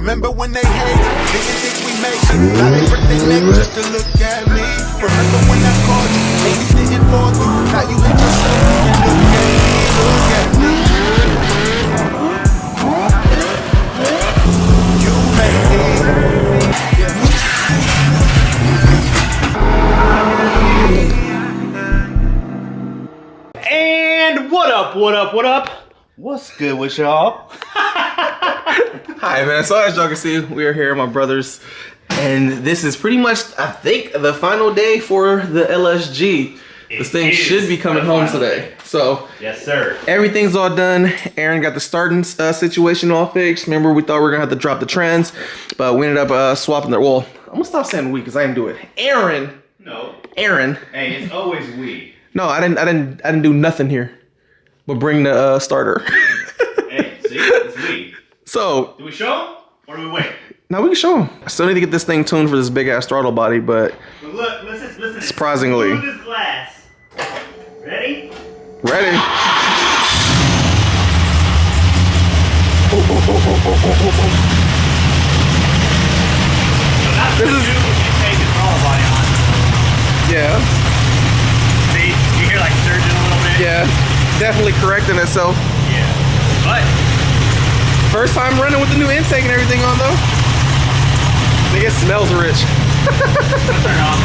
Remember when they hate, didn't think we make it. Now they break their neck just to look at me. Remember when I called you, and you didn't fall through. Now you hate yourself and look at me, You made it. And what up? What's good with y'all? Hi man, so as y'all can see, we are here, my brothers, and this is pretty much, I think, the final day for the LSG. This thing should be coming home today. So, yes sir. Everything's all done. Aaron got the starting situation all fixed. Remember, we thought we were gonna have to drop the trans, but we ended up swapping the, well, I'm gonna stop saying we because I didn't do it. Aaron. No. Aaron. Hey, it's always we. No, I didn't do nothing here, but bring the starter. Hey, see, it's we. So. Do we show him or do we wait? No, we can show him. I still need to get this thing tuned for this big ass throttle body, but look, listen. Surprisingly. Smooth as glass. Ready? Ready. So that's this is you take the throttle body on. Yeah. See, you hear like surging a little bit. Yeah, definitely correcting itself. Yeah, but first time running with the new intake and everything on though. I think it smells rich. Turn on.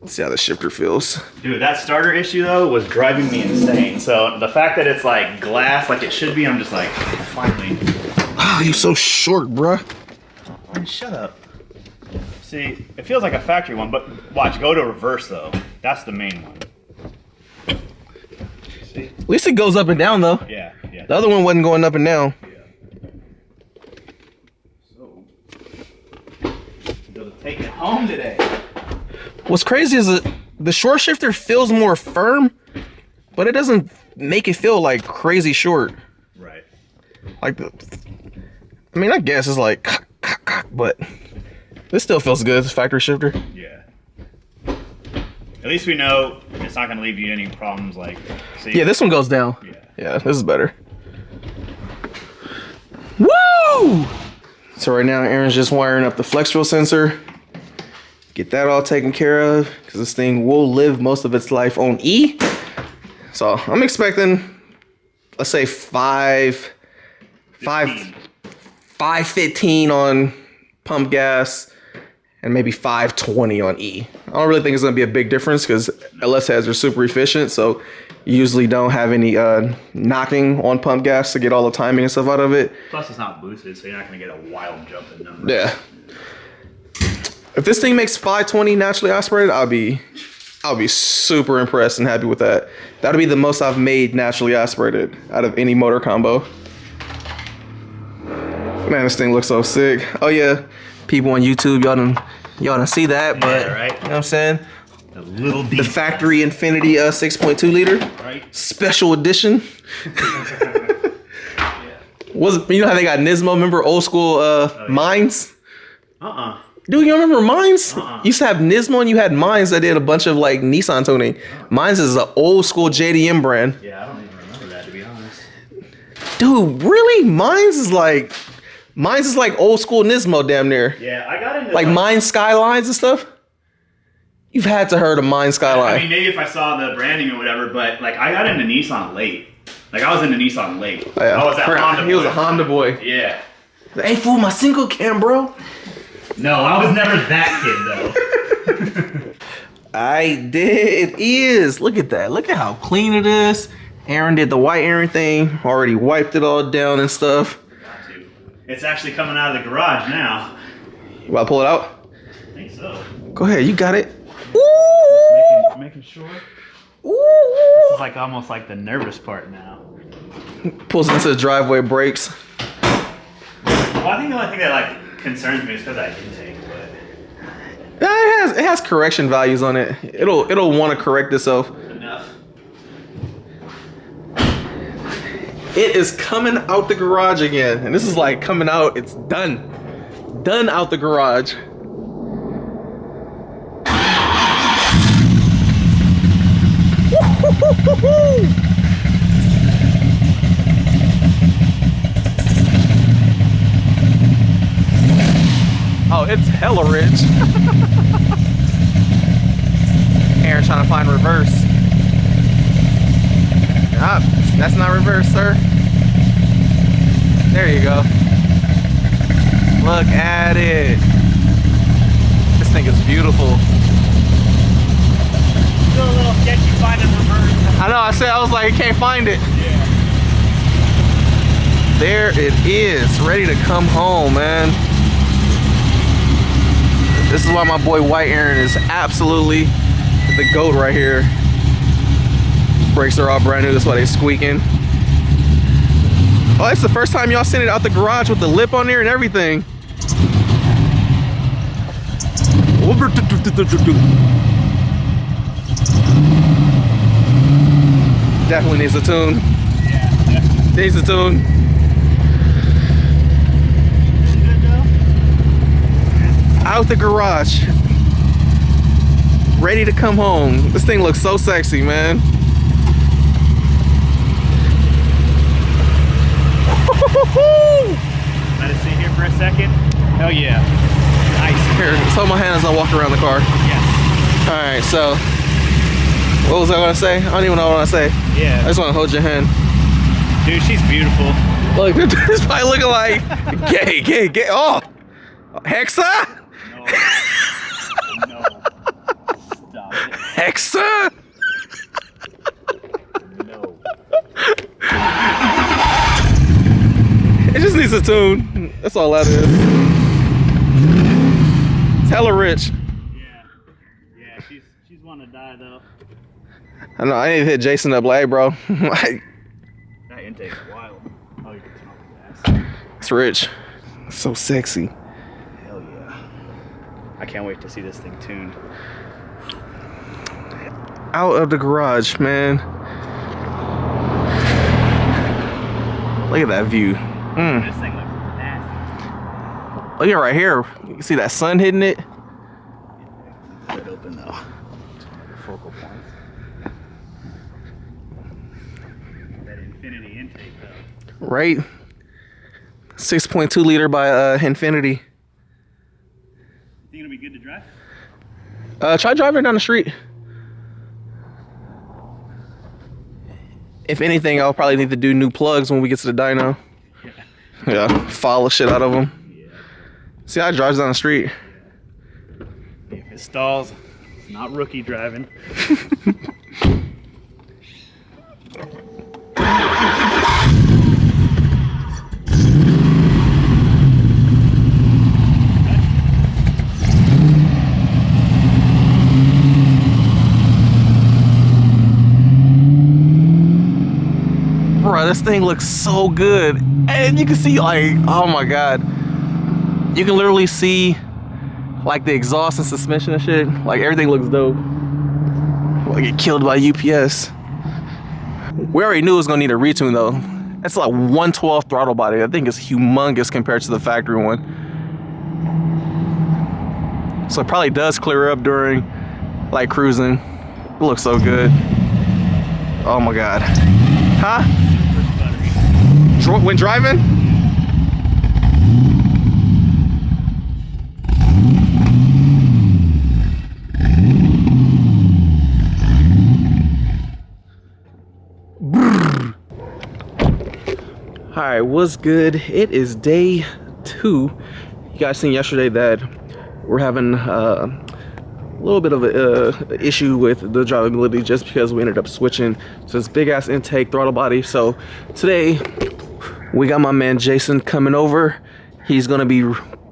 Let's see how the shifter feels. Dude, that starter issue though was driving me insane. So the fact that it's like glass like it should be, I'm just like, finally. Oh, you're so short, bruh. Man, shut up. See, it feels like a factory one, but watch, go to reverse though. That's the main one. See? At least it goes up and down though. Yeah. The other one wasn't going up and down. Yeah. So, gonna take it home today. What's crazy is that the short shifter feels more firm, but it doesn't make it feel like crazy short. Right. Like I mean, I guess it's like, but this still feels good. It's a factory shifter. Yeah. At least we know it's not gonna leave you any problems. Like, see? Yeah, this one goes down. Yeah, this is better. Woo! So right now, Aaron's just wiring up the flexural sensor. Get that all taken care of because this thing will live most of its life on E. So I'm expecting, let's say 515 on pump gas and maybe 520 on E. I don't really think it's gonna be a big difference because LS heads are super efficient, so you usually don't have any knocking on pump gas to get all the timing and stuff out of it. Plus it's not boosted, so you're not gonna get a wild jump in numbers. Yeah. If this thing makes 520 naturally aspirated, I'll be super impressed and happy with that. That'll be the most I've made naturally aspirated out of any motor combo. Man, this thing looks so sick. Oh yeah, people on YouTube, y'all done see that, but yeah, right. You know what I'm saying? The factory Infinity 6.2 liter, right? Special edition. You know how they got Nismo? Remember old school mines? Dude, you remember Mines? Used to have Nismo and you had Mines that did a bunch of like Nissan tuning. Mines is an old school JDM brand. Yeah, I don't even remember that to be honest. Dude, really? Mines is like old school Nismo damn near. Yeah, I got into like Mines Skylines and stuff. You've had to heard of Mines Skyline. I mean, maybe if I saw the branding or whatever, but like I got into Nissan late. Like I was into Nissan late. Oh, yeah. I was that Honda boy. He was a Honda boy. Yeah. Hey fool, my single cam, bro. No, I was never that kid though. I did. It is. Look at that. Look at how clean it is. Aaron did the white Aaron thing. Already wiped it all down and stuff. Got to. It's actually coming out of the garage now. You about to pull it out? I think so. Go ahead. You got it. Just making sure. This is like almost like the nervous part now. Pulls into the driveway, brakes. Well, I think the only thing that like concerns me is because I intake, but it has correction values on it. It'll want to correct itself. Enough. It is coming out the garage again, and this is like coming out. It's done out the garage. hella rich. Aaron trying to find reverse. Ah, that's not reverse, sir. There you go. Look at it. This thing is beautiful. Still a little sketchy finding reverse. I know, I was like, I can't find it. Yeah. There it is, ready to come home, man. This is why my boy White Aaron is absolutely the GOAT right here. Brakes are all brand new, that's why they squeaking. Oh, it's the first time y'all seen it out the garage with the lip on there and everything. Definitely needs a tune. Yeah, definitely. Needs a tune. Good though? Out the garage. Ready to come home. This thing looks so sexy, man. Let it sit here for a second. Hell yeah. Nice. Here, just hold my hand as I walk around the car. Yes. Alright, so what was I gonna say? I don't even know what I want to say. I Yeah. just want to hold your hand. Dude, she's beautiful. Look, this is probably looking like gay. Oh, Hexa? No. No. Stop it. Hexa? No. It just needs a tune. That's all that is. It's hella rich. Yeah. Yeah, she's wanting to die though. I know, I need to hit Jason up like, hey, bro. Like, That intake's wild. Oh, you can turn off the gas. it's rich. It's so sexy. Hell yeah. I can't wait to see this thing tuned. Out of the garage, man. Look at that view. This thing looks nasty. Look at right here. You can see that sun hitting it. Lid open though. Focal points. That infinity intake though. Right? 6.2 liter by Infinity. Think it'll be good to drive? Try driving down the street. If anything, I'll probably need to do new plugs when we get to the dyno. Yeah, follow shit out of them. Yeah. See how it drives down the street? If it stalls, it's not rookie driving. Bro, this thing looks so good. And you can see, like, oh my god. You can literally see, like, the exhaust and suspension and shit. Like, everything looks dope. Like, get killed by UPS. We already knew it was gonna need a retune, though. That's like 112 throttle body. I think it's humongous compared to the factory one. So it probably does clear up during, like, cruising. It looks so good. Oh my god. Huh? When driving? Alright, what's good? It is day 2. You guys seen yesterday that we're having a little bit of a issue with the drivability just because we ended up switching to this big ass intake throttle body. So today we got my man Jason coming over. He's gonna be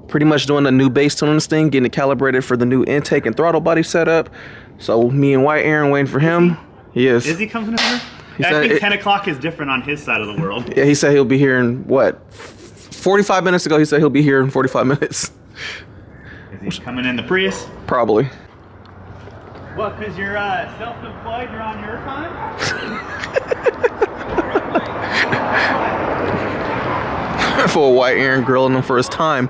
pretty much doing a new base tune on this thing, getting it calibrated for the new intake and throttle body setup. So me and White Aaron waiting for him. He is. Is he coming over? He I said think it- 10 o'clock is different on his side of the world. Yeah, he said he'll be here in what? 45 minutes ago he said he'll be here in 45 minutes. Is he coming in the Prius? Probably. What, because you're self-employed, you're on your time? For White Aaron grilling him for his time.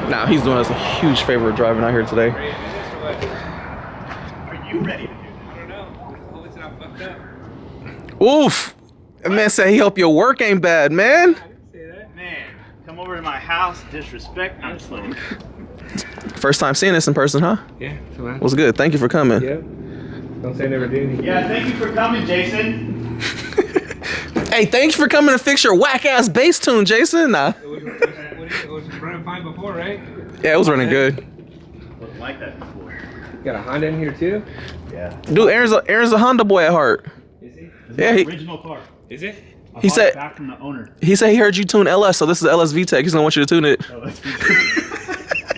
Now he's doing us a huge favor of driving out here today. Are you ready to do I don't know. Hopefully it's not fucked up. Oof! That man said he hope your work ain't bad, man. I didn't say that. that? Man, come over to my house, disrespect. I'm just like, First time seeing this in person, huh? Yeah, so man. What's good? Thank you for coming. Yep. Don't say I never do anything. Yeah, thank you for coming, Jason. Hey, thanks for coming to fix your whack ass bass tune, Jason. Nah. It was running fine before, right? Yeah, it was running good. Wasn't like that before. Got a Honda in here too? Yeah. Dude, Aaron's a Honda boy at heart. Is he? Yeah, he Original car. Is it? I He bought said- it back from the owner. he said he heard you tune LS, so this is LS VTEC. He's gonna want you to tune it. Oh, that's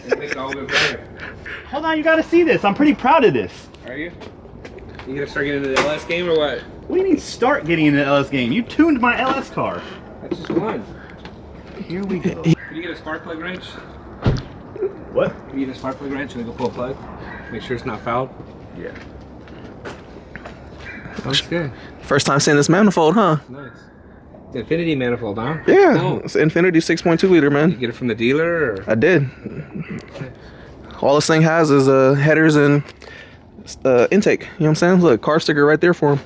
It makes it all bit better. Hold on, you gotta see this. I'm pretty proud of this. Are you? You gonna start getting into the LS game or what? What do you mean start getting in the LS game? You tuned my LS car. That's just one. Here we go. Can you get a spark plug wrench? What? Can you get a spark plug wrench and then go pull a plug? Make sure it's not fouled. Yeah. That's good. First time seeing this manifold, huh? Nice. It's Infinity manifold, huh? Yeah, Cool. it's Infinity 6.2 liter, You man. get it from the dealer or? I did. All this thing has is headers and intake. You know what I'm saying? Look, car sticker right there for him.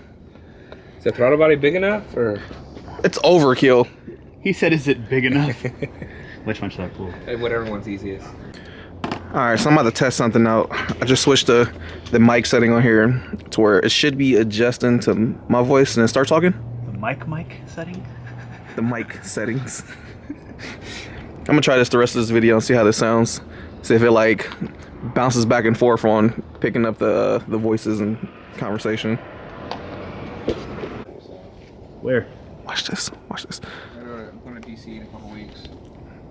Is the throttle body big enough or? It's overkill. He said, is it big enough? Which one should I pull? Whatever one's easiest. All right, so I'm about to test something out. I just switched the mic setting on here to where it should be adjusting to my voice and then start talking. The mic setting? The mic settings. I'm gonna try this the rest of this video and see how this sounds. See if it like bounces back and forth on picking up the voices and conversation. Where? Watch this. Watch this. I'm going to DC in a couple weeks.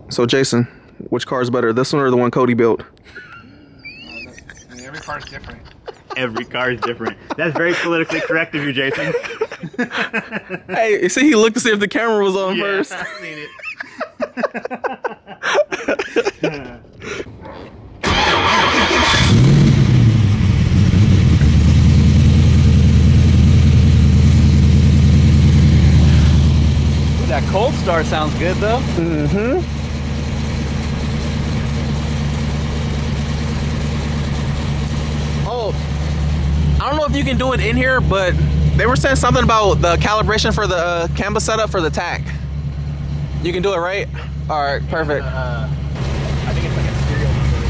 So Jason, which car is better, this one or the one Cody built? I mean, every car's different. Every car is different. That's very politically correct of you, Jason. Hey, see, he looked to see if the camera was on first. I've seen it. Ooh, that cold start sounds good though. Mm-hmm. Oh, I don't know if you can do it in here, but they were saying something about the calibration for the canvas setup for the tack. You can do it, right? All right, perfect. I think it's like a serial number or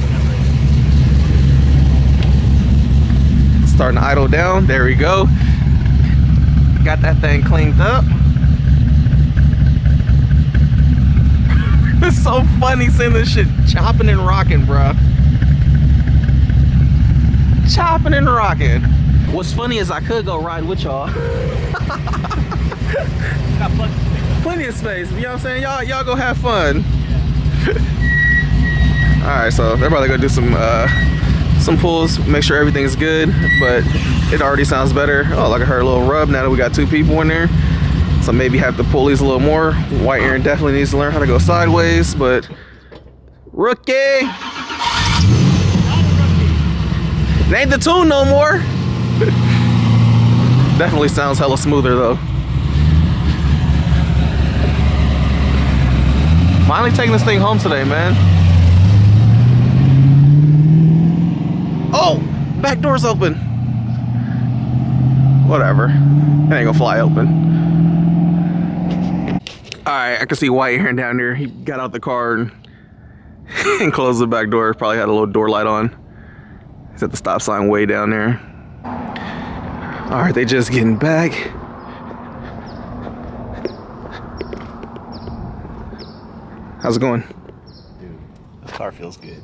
whatever. Starting to idle down. There we go. Got that thing cleaned up. It's so funny seeing this shit chopping and rocking, bro. Chopping and rocking. What's funny is I could go ride with y'all. Got plenty of space. Plenty of space. You know what I'm saying? Y'all go have fun. All right, so they're about to go do some pulls, make sure everything's good, but it already sounds better. Oh, like I heard a little rub now that we got two people in there. So maybe have to pull these a little more. White Aaron definitely needs to learn how to go sideways, but rookie. It ain't the tune no more. Definitely sounds hella smoother though. Finally taking this thing home today, man. Oh, back door's open. Whatever, it ain't gonna fly open. All right, I can see White Aaron down there. He got out the car and, and closed the back door. Probably had a little door light on. He's at the stop sign way down there. All right, they just getting back. How's it going? Dude, this car feels good.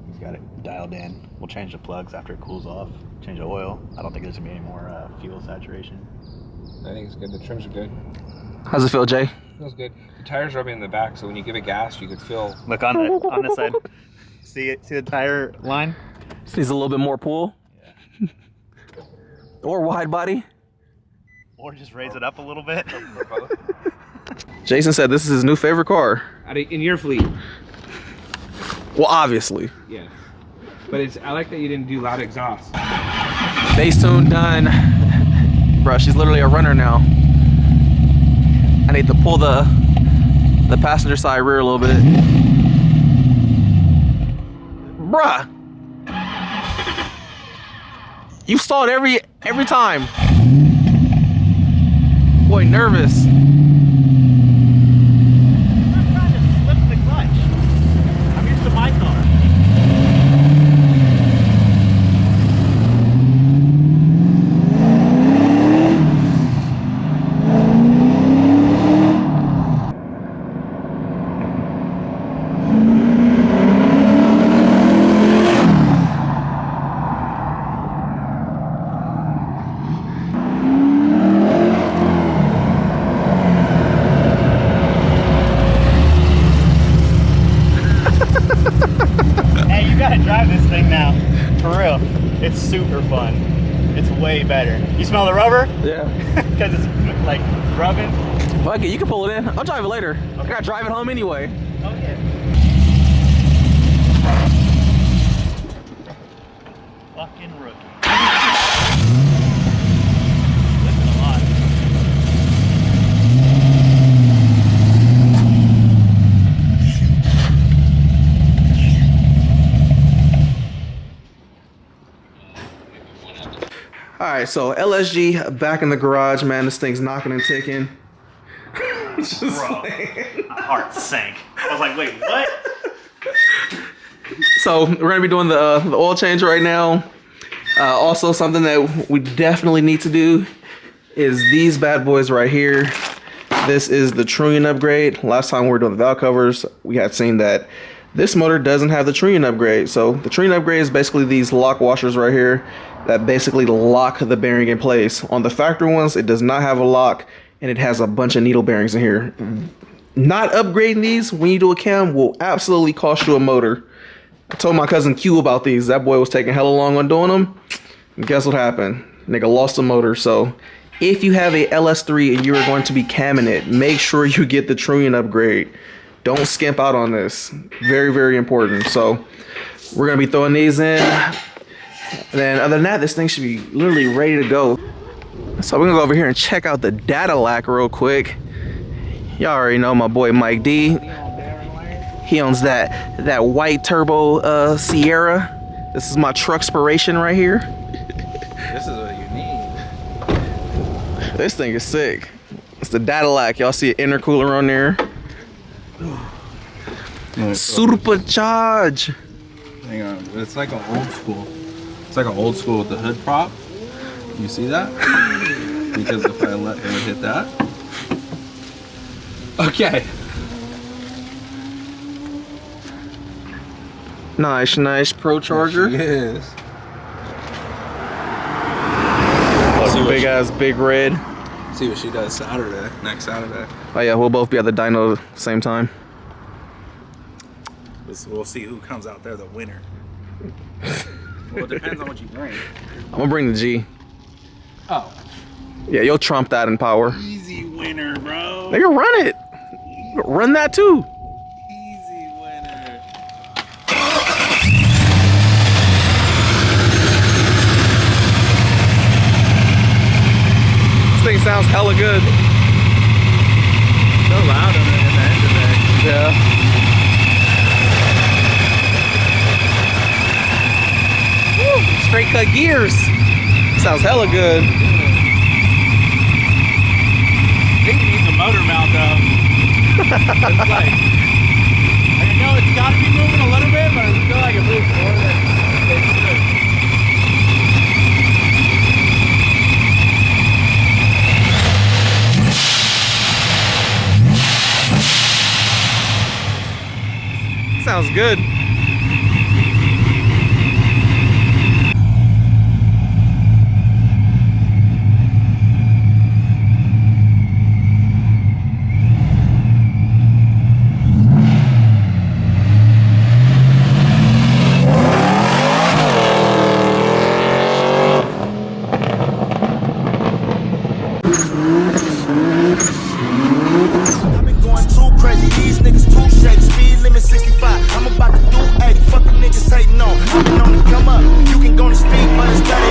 We've got it dialed in. We'll change the plugs after it cools off. Change the oil. I don't think there's gonna be any more fuel saturation. I think it's good. The trims are good. How's it feel, Jay? Feels good. The tires rubbing in the back, so when you give it gas, you could feel. Look on the side. See it? See the tire line? Just needs a little bit more pull. Yeah. Or wide body. Or just raise it up a little bit. Jason said this is his new favorite car. In your fleet, Well, obviously. yeah. But I like that you didn't do loud exhaust. Bass tune done. Bruh, she's literally a runner now. I need to pull the passenger side rear a little bit. Bruh. You stalled every time. Boy, nervous. I'm trying to slip the clutch. I'm used to my car. thing now. For real. It's super fun. It's way better. You smell the rubber? Yeah. Because it's like rubbing. Fuck it, you can pull it in. I'll drive it later. I gotta drive it home anyway. Oh yeah. Fucking rookie. Lifting a lot. All right, so LSG back in the garage, man. This thing's knocking and ticking. Bro, my heart sank. I was like, wait, what? So we're gonna be doing the oil change right now. Also, something that we definitely need to do is these bad boys right here. This is the Trillion upgrade. Last time we were doing the valve covers, we had seen that this motor doesn't have the Trillion upgrade. So the Trillion upgrade is basically these lock washers right here that basically lock the bearing in place. On the factory ones, it does not have a lock, and it has a bunch of needle bearings in here. Not upgrading these when you do a cam will absolutely cost you a motor. I told my cousin Q about these. That boy was taking hella long on doing them. And guess what happened? Nigga lost a motor. So if you have a LS3 and you are going to be camming it, make sure you get the Trillion upgrade. Don't skimp out on this. Very, very important. So we're going to be throwing these in. And then other than that, this thing should be literally ready to go. So we're going to go over here and check out the data lac real quick. Y'all already know my boy Mike D. He owns that white turbo Sierra. This is my truckspiration right here. This is what you need. This thing is sick. It's the data lac. Y'all see an intercooler on there. Supercharge. Hang on, it's like an old school. It's like an old school with the hood prop. You see that? Because if I let it hit that. Okay. Nice pro charger. Yes. Big ass big red. See what she does Saturday, next Saturday. Oh yeah, we'll both be at the dyno at the same time. We'll see who comes out there the winner. Well, it depends on what you bring. I'm gonna bring the G. Oh. Yeah, you'll trump that in power. Easy winner, bro. Nigga, run it. Run that too. Easy winner. This thing sounds hella good. So loud in the engine bay. Yeah. Woo, straight cut gears. Sounds hella good. I think it needs a motor mount though. It's like, I know it's got to be moving a little bit, but I feel like it moves more than it should. Sounds good. I've been going too crazy, these niggas too shady. Speed limit 65, I'm about to do 80. Fuck the niggas hating on. I've been on the come up. You can go to speed, but it's better